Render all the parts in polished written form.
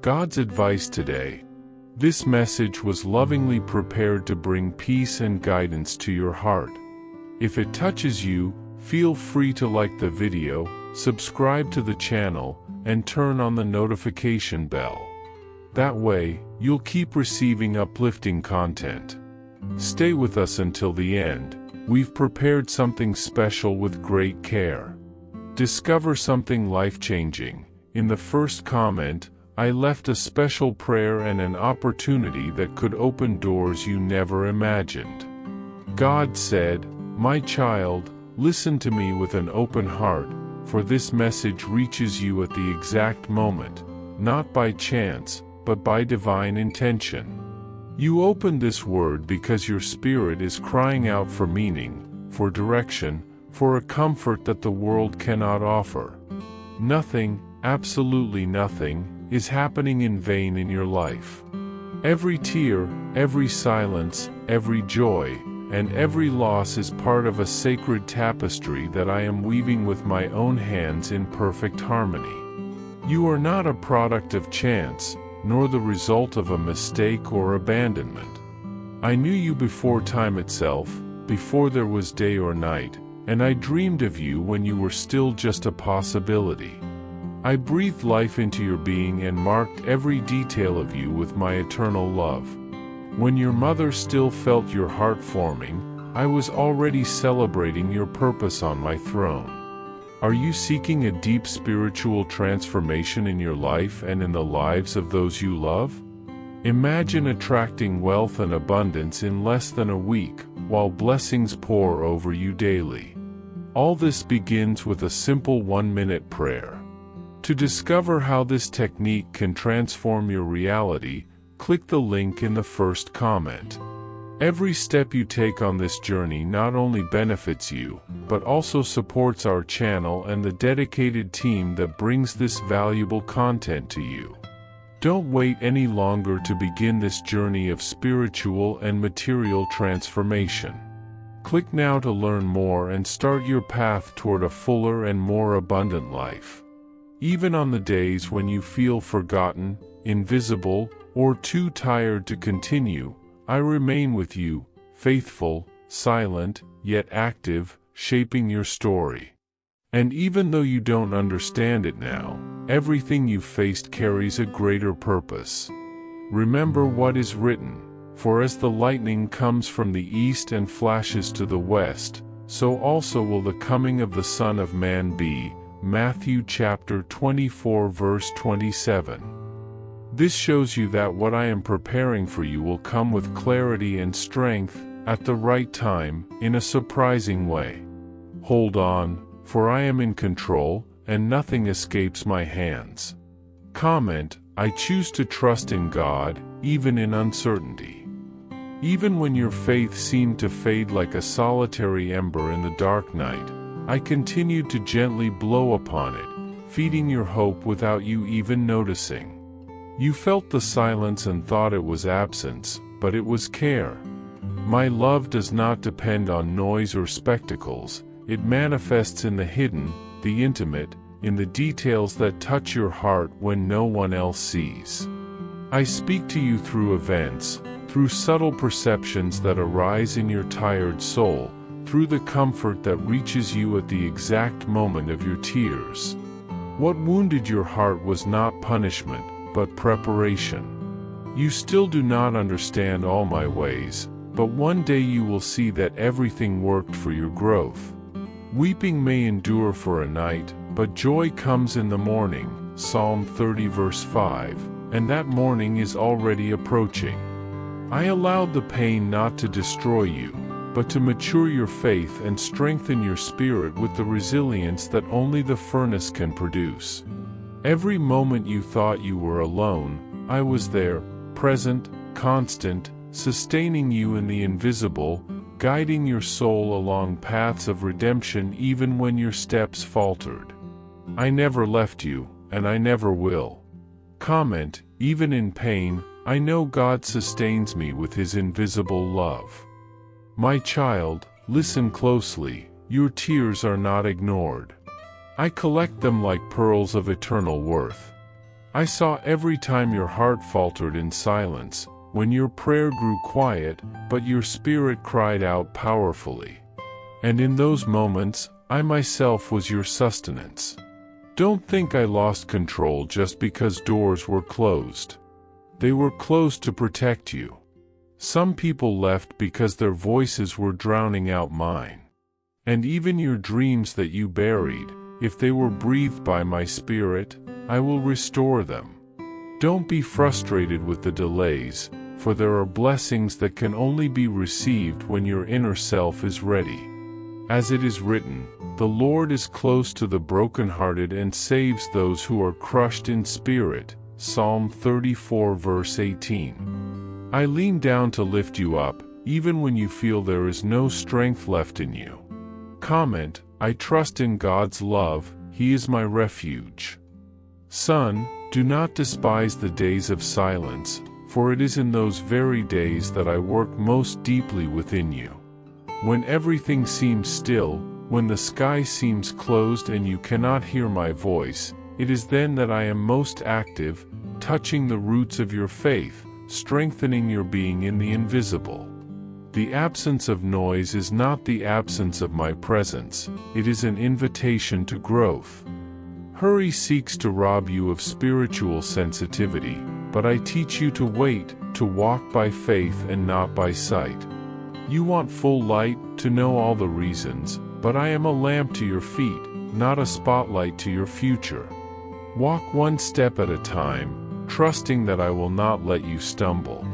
God's advice today. This message was lovingly prepared to bring peace and guidance to your heart. If it touches you, feel free to like the video, subscribe to the channel, and turn on the notification bell. That way, you'll keep receiving uplifting content. Stay with us until the end. We've prepared something special with great care. Discover something life-changing. In the first comment, I left a special prayer and an opportunity that could open doors you never imagined. God said, "My child, listen to me with an open heart, for this message reaches you at the exact moment, not by chance, but by divine intention. You opened this word because your spirit is crying out for meaning, for direction, for a comfort that the world cannot offer. Nothing, absolutely nothing, is happening in vain in your life. Every tear, every silence, every joy, and every loss is part of a sacred tapestry that I am weaving with my own hands in perfect harmony. You are not a product of chance, nor the result of a mistake or abandonment. I knew you before time itself, before there was day or night, and I dreamed of you when you were still just a possibility. I breathed life into your being and marked every detail of you with my eternal love. When your mother still felt your heart forming, I was already celebrating your purpose on my throne. Are you seeking a deep spiritual transformation in your life and in the lives of those you love? Imagine attracting wealth and abundance in less than a week, while blessings pour over you daily. All this begins with a simple 1-minute prayer. To discover how this technique can transform your reality, click the link in the first comment. Every step you take on this journey not only benefits you, but also supports our channel and the dedicated team that brings this valuable content to you. Don't wait any longer to begin this journey of spiritual and material transformation. Click now to learn more and start your path toward a fuller and more abundant life. Even on the days when you feel forgotten, invisible, or too tired to continue, I remain with you, faithful, silent, yet active, shaping your story. And even though you don't understand it now, everything you've faced carries a greater purpose. Remember what is written, for as the lightning comes from the east and flashes to the west, so also will the coming of the Son of Man be. Matthew chapter 24 verse 27. This shows you that what I am preparing for you will come with clarity and strength, at the right time, in a surprising way. Hold on, for I am in control, and nothing escapes my hands. Comment, I choose to trust in God, even in uncertainty. Even when your faith seemed to fade like a solitary ember in the dark night, I continued to gently blow upon it, feeding your hope without you even noticing. You felt the silence and thought it was absence, but it was care. My love does not depend on noise or spectacles, it manifests in the hidden, the intimate, in the details that touch your heart when no one else sees. I speak to you through events, through subtle perceptions that arise in your tired soul, through the comfort that reaches you at the exact moment of your tears. What wounded your heart was not punishment, but preparation. You still do not understand all my ways, but one day you will see that everything worked for your growth. Weeping may endure for a night, but joy comes in the morning, Psalm 30 verse 5, and that morning is already approaching. I allowed the pain not to destroy you, but to mature your faith and strengthen your spirit with the resilience that only the furnace can produce. Every moment you thought you were alone, I was there, present, constant, sustaining you in the invisible, guiding your soul along paths of redemption even when your steps faltered. I never left you, and I never will. Comment, even in pain, I know God sustains me with His invisible love. My child, listen closely, your tears are not ignored. I collect them like pearls of eternal worth. I saw every time your heart faltered in silence, when your prayer grew quiet, but your spirit cried out powerfully. And in those moments, I myself was your sustenance. Don't think I lost control just because doors were closed. They were closed to protect you. Some people left because their voices were drowning out mine. And even your dreams that you buried, if they were breathed by my spirit, I will restore them. Don't be frustrated with the delays, for there are blessings that can only be received when your inner self is ready. As it is written, the Lord is close to the brokenhearted and saves those who are crushed in spirit. Psalm 34 verse 18. I lean down to lift you up, even when you feel there is no strength left in you. Comment, I trust in God's love, He is my refuge. Son, do not despise the days of silence, for it is in those very days that I work most deeply within you. When everything seems still, when the sky seems closed and you cannot hear my voice, it is then that I am most active, touching the roots of your faith, strengthening your being in the invisible. The absence of noise is not the absence of my presence, it is an invitation to growth. Hurry seeks to rob you of spiritual sensitivity, but I teach you to wait, to walk by faith and not by sight. You want full light, to know all the reasons, but I am a lamp to your feet, not a spotlight to your future. Walk one step at a time, trusting that I will not let you stumble.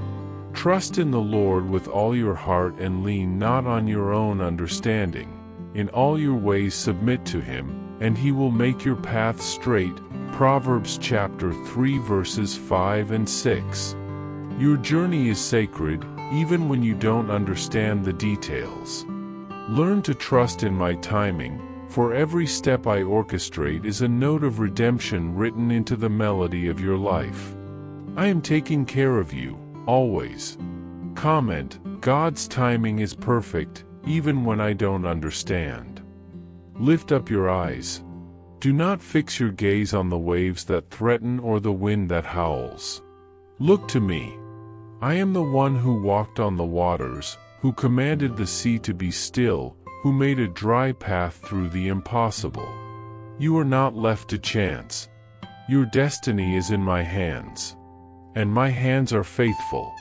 Trust in the Lord with all your heart and lean not on your own understanding. In all your ways submit to Him, and He will make your path straight. Proverbs chapter 3 verses 5 and 6. Your journey is sacred, even when you don't understand the details. Learn to trust in my timing, for every step I orchestrate is a note of redemption written into the melody of your life. I am taking care of you, always. Comment, God's timing is perfect, even when I don't understand. Lift up your eyes. Do not fix your gaze on the waves that threaten or the wind that howls. Look to me. I am the one who walked on the waters, who commanded the sea to be still, who made a dry path through the impossible. You are not left to chance. Your destiny is in my hands. And my hands are faithful.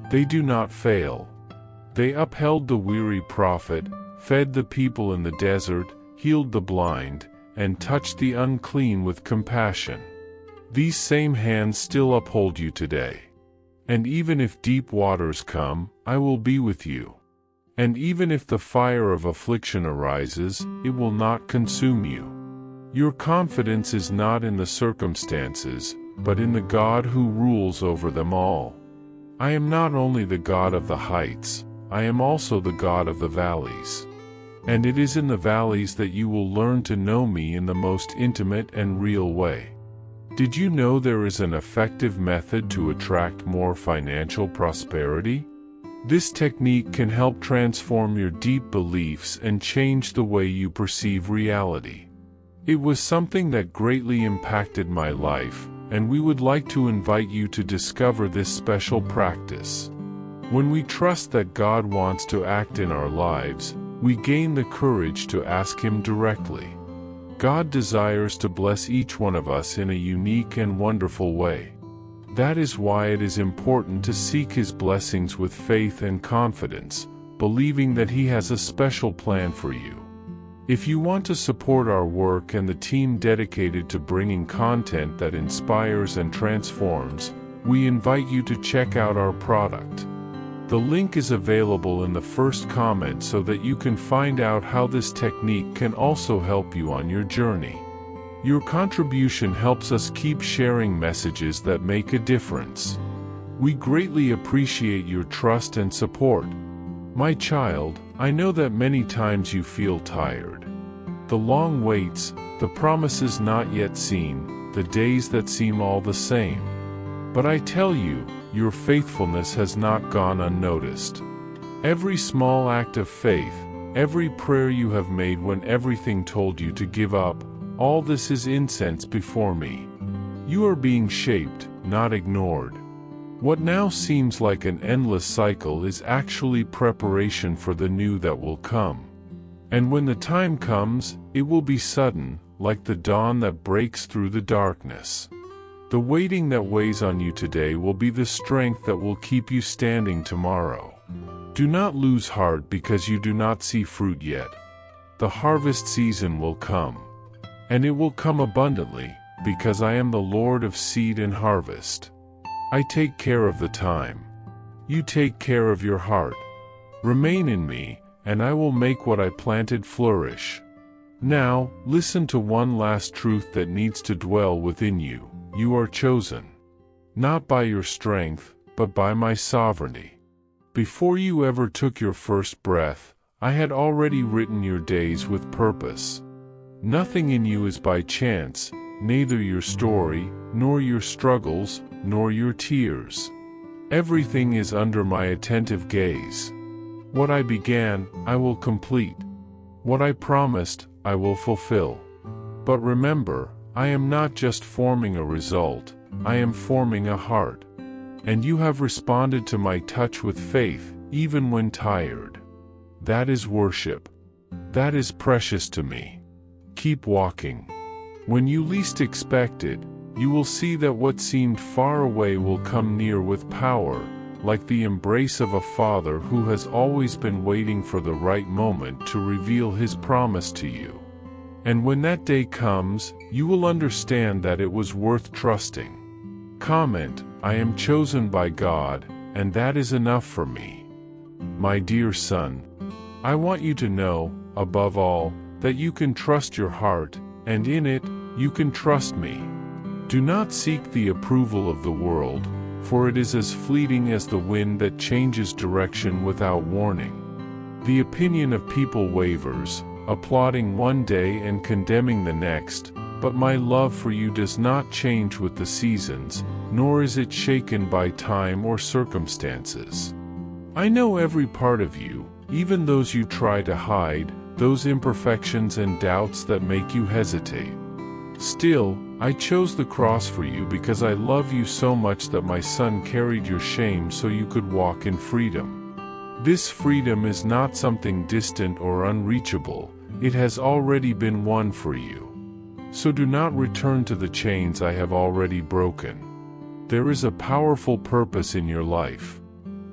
They do not fail. They upheld the weary prophet, fed the people in the desert, healed the blind, and touched the unclean with compassion. These same hands still uphold you today. And even if deep waters come, I will be with you. And even if the fire of affliction arises, it will not consume you. Your confidence is not in the circumstances, but in the God who rules over them all. I am not only the God of the heights, I am also the God of the valleys. And it is in the valleys that you will learn to know me in the most intimate and real way. Did you know there is an effective method to attract more financial prosperity? This technique can help transform your deep beliefs and change the way you perceive reality. It was something that greatly impacted my life, and we would like to invite you to discover this special practice. When we trust that God wants to act in our lives, we gain the courage to ask Him directly. God desires to bless each one of us in a unique and wonderful way. That is why it is important to seek His blessings with faith and confidence, believing that He has a special plan for you. If you want to support our work and the team dedicated to bringing content that inspires and transforms, we invite you to check out our product. The link is available in the first comment so that you can find out how this technique can also help you on your journey. Your contribution helps us keep sharing messages that make a difference. We greatly appreciate your trust and support. My child, I know that many times you feel tired. The long waits, the promises not yet seen, the days that seem all the same. But I tell you, your faithfulness has not gone unnoticed. Every small act of faith, every prayer you have made when everything told you to give up, all this is incense before me. You are being shaped, not ignored. What now seems like an endless cycle is actually preparation for the new that will come. And when the time comes, it will be sudden, like the dawn that breaks through the darkness. The waiting that weighs on you today will be the strength that will keep you standing tomorrow. Do not lose heart because you do not see fruit yet. The harvest season will come. And it will come abundantly, because I am the Lord of seed and harvest. I take care of the time. You take care of your heart. Remain in me, and I will make what I planted flourish. Now, listen to one last truth that needs to dwell within you. You are chosen. Not by your strength, but by my sovereignty. Before you ever took your first breath, I had already written your days with purpose. Nothing in you is by chance, neither your story, nor your struggles, nor your tears. Everything is under my attentive gaze. What I began, I will complete. What I promised, I will fulfill. But remember, I am not just forming a result, I am forming a heart. And you have responded to my touch with faith, even when tired. That is worship. That is precious to me. Keep walking. When you least expect it, you will see that what seemed far away will come near with power, like the embrace of a father who has always been waiting for the right moment to reveal his promise to you. And when that day comes, you will understand that it was worth trusting. Comment, I am chosen by God, and that is enough for me. My dear son, I want you to know, above all, that you can trust your heart, and in it, you can trust me. Do not seek the approval of the world, for it is as fleeting as the wind that changes direction without warning. The opinion of people wavers, applauding one day and condemning the next, but my love for you does not change with the seasons, nor is it shaken by time or circumstances. I know every part of you, even those you try to hide, those imperfections and doubts that make you hesitate. Still, I chose the cross for you because I love you so much that my son carried your shame so you could walk in freedom. This freedom is not something distant or unreachable, it has already been won for you. So do not return to the chains I have already broken. There is a powerful purpose in your life.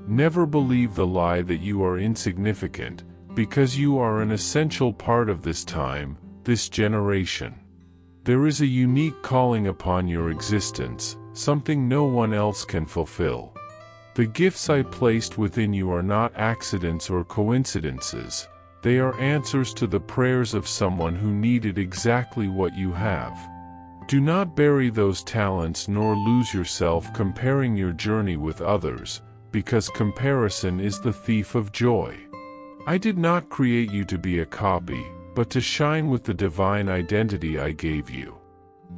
Never believe the lie that you are insignificant, because you are an essential part of this time, this generation. There is a unique calling upon your existence, something no one else can fulfill. The gifts I placed within you are not accidents or coincidences, they are answers to the prayers of someone who needed exactly what you have. Do not bury those talents nor lose yourself comparing your journey with others, because comparison is the thief of joy. I did not create you to be a copy, but to shine with the divine identity I gave you.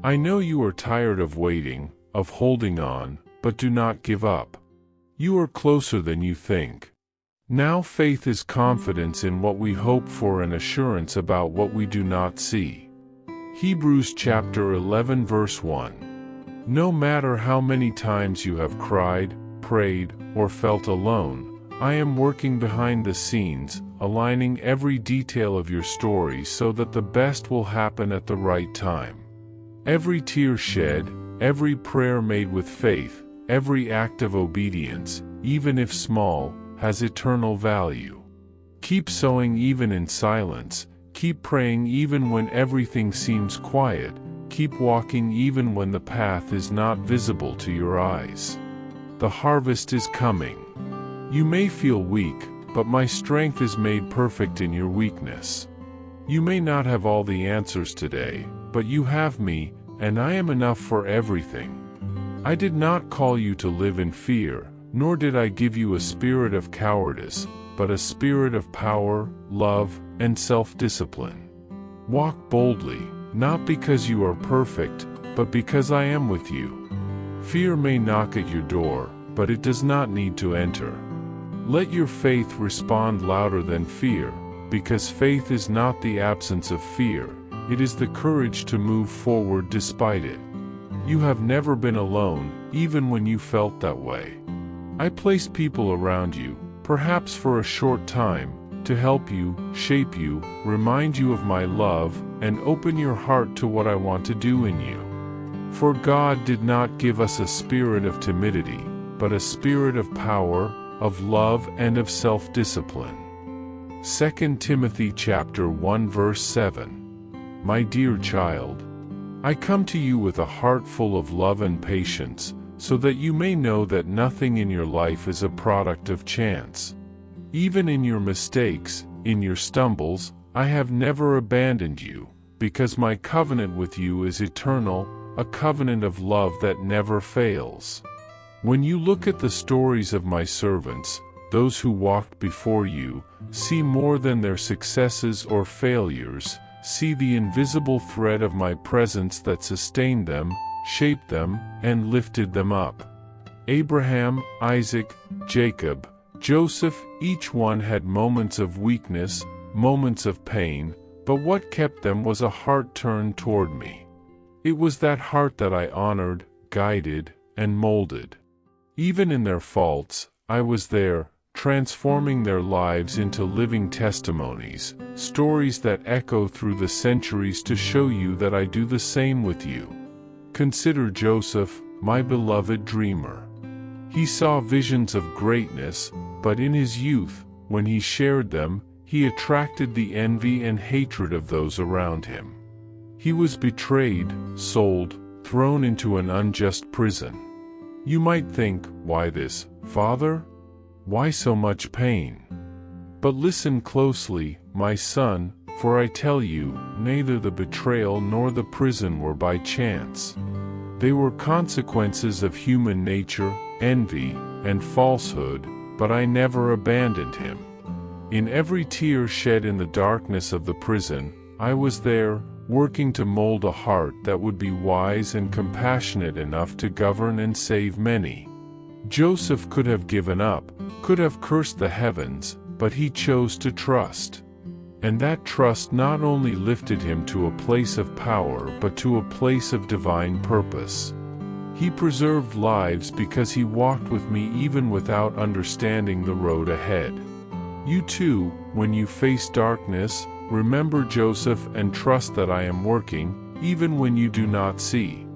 I know you are tired of waiting, of holding on, but do not give up. You are closer than you think. Now faith is confidence in what we hope for and assurance about what we do not see. Hebrews chapter 11 verse 1. No matter how many times you have cried, prayed, or felt alone, I am working behind the scenes, aligning every detail of your story so that the best will happen at the right time. Every tear shed, every prayer made with faith, every act of obedience, even if small, has eternal value. Keep sowing even in silence, keep praying even when everything seems quiet, keep walking even when the path is not visible to your eyes. The harvest is coming. You may feel weak, but my strength is made perfect in your weakness. You may not have all the answers today, but you have me, and I am enough for everything. I did not call you to live in fear, nor did I give you a spirit of cowardice, but a spirit of power, love, and self-discipline. Walk boldly, not because you are perfect, but because I am with you. Fear may knock at your door, but it does not need to enter. Let your faith respond louder than fear, because faith is not the absence of fear, it is the courage to move forward despite it. You have never been alone, even when you felt that way. I placed people around you, perhaps for a short time, to help you, shape you, remind you of my love, and open your heart to what I want to do in you. For God did not give us a spirit of timidity, but a spirit of power, of love, and of self-discipline. 2 Timothy chapter 1 verse 7. My dear child, I come to you with a heart full of love and patience, so that you may know that nothing in your life is a product of chance. Even in your mistakes, in your stumbles, I have never abandoned you, because my covenant with you is eternal, a covenant of love that never fails. When you look at the stories of my servants, those who walked before you, see more than their successes or failures, see the invisible thread of my presence that sustained them, shaped them, and lifted them up. Abraham, Isaac, Jacob, Joseph, each one had moments of weakness, moments of pain, but what kept them was a heart turned toward me. It was that heart that I honored, guided, and molded. Even in their faults, I was there, transforming their lives into living testimonies, stories that echo through the centuries to show you that I do the same with you. Consider Joseph, my beloved dreamer. He saw visions of greatness, but in his youth, when he shared them, he attracted the envy and hatred of those around him. He was betrayed, sold, thrown into an unjust prison. You might think, why this, Father? Why so much pain? But listen closely, my son, for I tell you, neither the betrayal nor the prison were by chance. They were consequences of human nature, envy, and falsehood, but I never abandoned him. In every tear shed in the darkness of the prison, I was there, working to mold a heart that would be wise and compassionate enough to govern and save many. Joseph could have given up, could have cursed the heavens, but he chose to trust. And that trust not only lifted him to a place of power but to a place of divine purpose. He preserved lives because he walked with me even without understanding the road ahead. You too, when you face darkness, remember Joseph and trust that I am working, even when you do not see.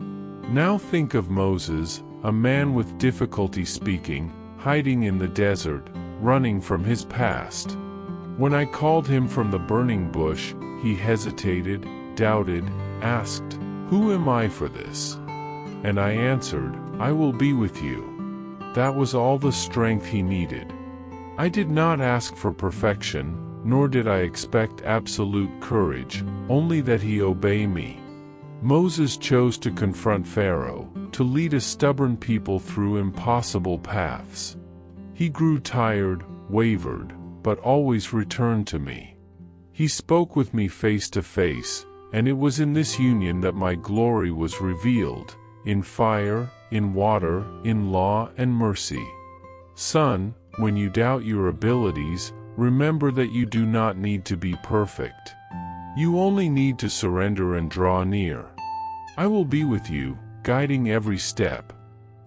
Now think of Moses, a man with difficulty speaking, hiding in the desert, running from his past. When I called him from the burning bush, he hesitated, doubted, asked, "Who am I for this?" And I answered, "I will be with you." That was all the strength he needed. I did not ask for perfection, nor did I expect absolute courage, only that he obey me. Moses chose to confront Pharaoh, to lead a stubborn people through impossible paths. He grew tired, wavered, but always returned to me. He spoke with me face to face, and it was in this union that my glory was revealed, in fire, in water, in law and mercy. Son, when you doubt your abilities, remember that you do not need to be perfect. You only need to surrender and draw near. I will be with you, guiding every step.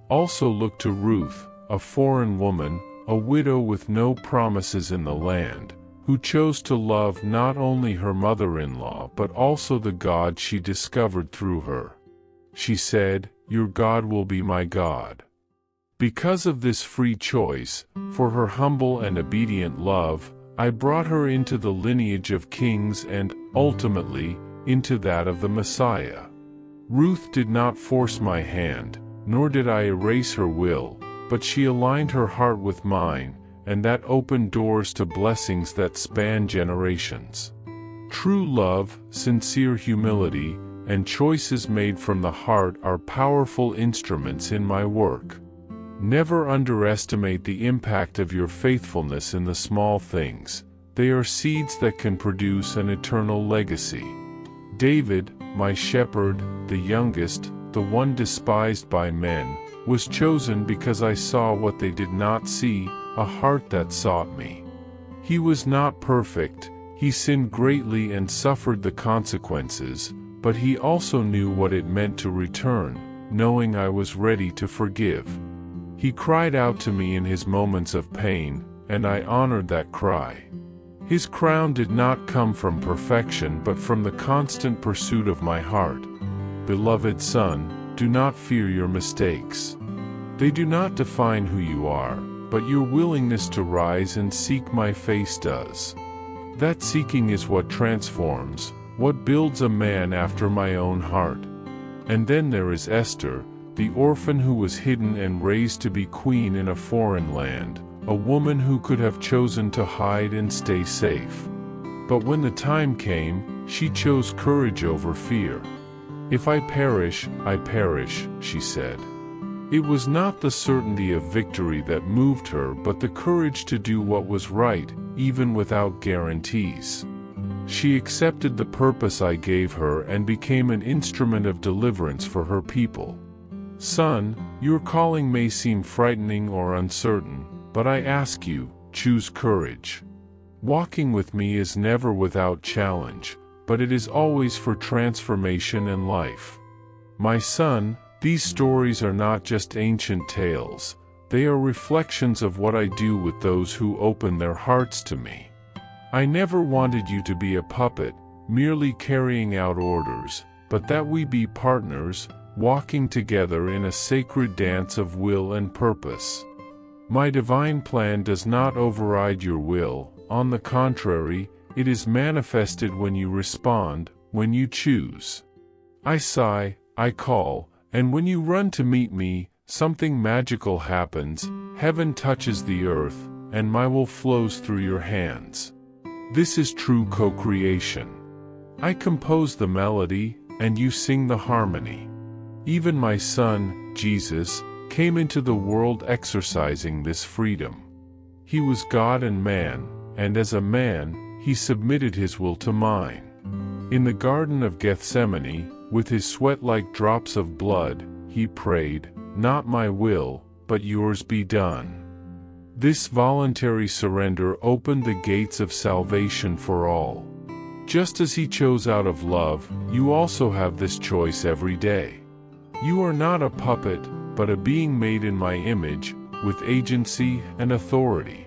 Also look to Ruth, a foreign woman, a widow with no promises in the land, who chose to love not only her mother-in-law but also the God she discovered through her. She said, "Your God will be my God." Because of this free choice, for her humble and obedient love, I brought her into the lineage of kings and, ultimately, into that of the Messiah. Ruth did not force my hand, nor did I erase her will, but she aligned her heart with mine, and that opened doors to blessings that span generations. True love, sincere humility, and choices made from the heart are powerful instruments in my work. Never underestimate the impact of your faithfulness in the small things. They are seeds that can produce an eternal legacy. David, my shepherd, the youngest, the one despised by men, was chosen because I saw what they did not see, a heart that sought me. He was not perfect, he sinned greatly and suffered the consequences, but he also knew what it meant to return, knowing I was ready to forgive. He cried out to me in his moments of pain, and I honored that cry. His crown did not come from perfection but from the constant pursuit of my heart. Beloved son, do not fear your mistakes. They do not define who you are, but your willingness to rise and seek my face does. That seeking is what transforms, what builds a man after my own heart. And then there is Esther, the orphan who was hidden and raised to be queen in a foreign land, a woman who could have chosen to hide and stay safe. But when the time came, she chose courage over fear. If I perish, she said. It was not the certainty of victory that moved her but the courage to do what was right, even without guarantees. She accepted the purpose I gave her and became an instrument of deliverance for her people. Son, your calling may seem frightening or uncertain, but I ask you, choose courage. Walking with me is never without challenge, but it is always for transformation and life. My son, these stories are not just ancient tales, they are reflections of what I do with those who open their hearts to me. I never wanted you to be a puppet, merely carrying out orders, but that we be partners, walking together in a sacred dance of will and purpose. My divine plan does not override your will, on the contrary, it is manifested when you respond, when you choose. I sigh, I call, and when you run to meet me, something magical happens, heaven touches the earth, and my will flows through your hands. This is true co-creation. I compose the melody, and you sing the harmony. Even my son, Jesus, came into the world exercising this freedom. He was God and man, and as a man, he submitted his will to mine. In the Garden of Gethsemane, with his sweat like drops of blood, he prayed, "Not my will, but yours be done." This voluntary surrender opened the gates of salvation for all. Just as he chose out of love, you also have this choice every day. You are not a puppet, but a being made in my image, with agency and authority.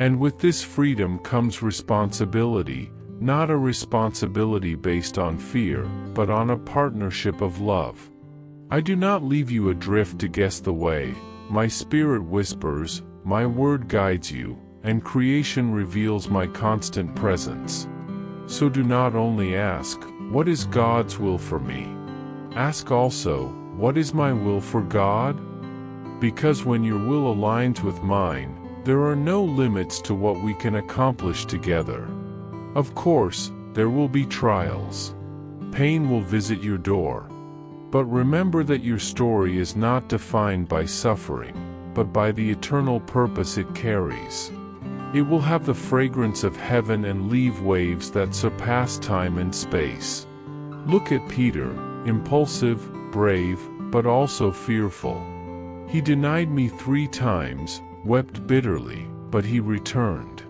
And with this freedom comes responsibility, not a responsibility based on fear, but on a partnership of love. I do not leave you adrift to guess the way. My spirit whispers, my word guides you, and creation reveals my constant presence. So do not only ask, what is God's will for me? Ask also, what is my will for God? Because when your will aligns with mine, there are no limits to what we can accomplish together. Of course, there will be trials. Pain will visit your door. But remember that your story is not defined by suffering, but by the eternal purpose it carries. It will have the fragrance of heaven and leave waves that surpass time and space. Look at Peter, impulsive, brave, but also fearful. He denied me 3 times, wept bitterly, but he returned.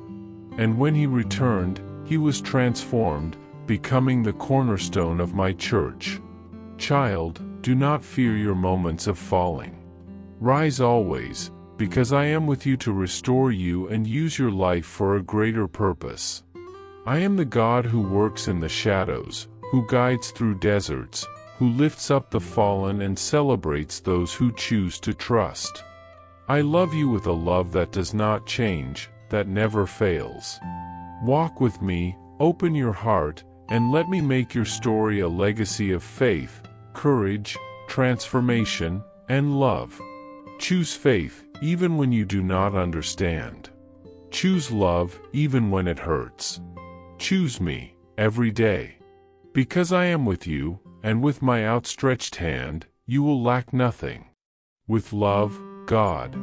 And when he returned, he was transformed, becoming the cornerstone of my church. Child, do not fear your moments of falling. Rise always, because I am with you to restore you and use your life for a greater purpose. I am the God who works in the shadows, who guides through deserts, who lifts up the fallen and celebrates those who choose to trust. I love you with a love that does not change, that never fails. Walk with me, open your heart, and let me make your story a legacy of faith, courage, transformation, and love. Choose faith, even when you do not understand. Choose love, even when it hurts. Choose me, every day. Because I am with you, and with my outstretched hand, you will lack nothing. With love, God.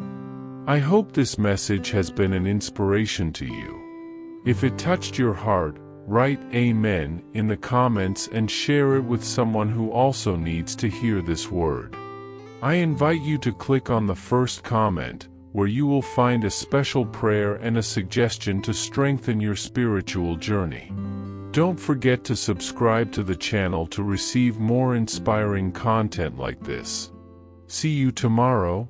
I hope this message has been an inspiration to you. If it touched your heart, write Amen in the comments and share it with someone who also needs to hear this word. I invite you to click on the first comment, where you will find a special prayer and a suggestion to strengthen your spiritual journey. Don't forget to subscribe to the channel to receive more inspiring content like this. See you tomorrow.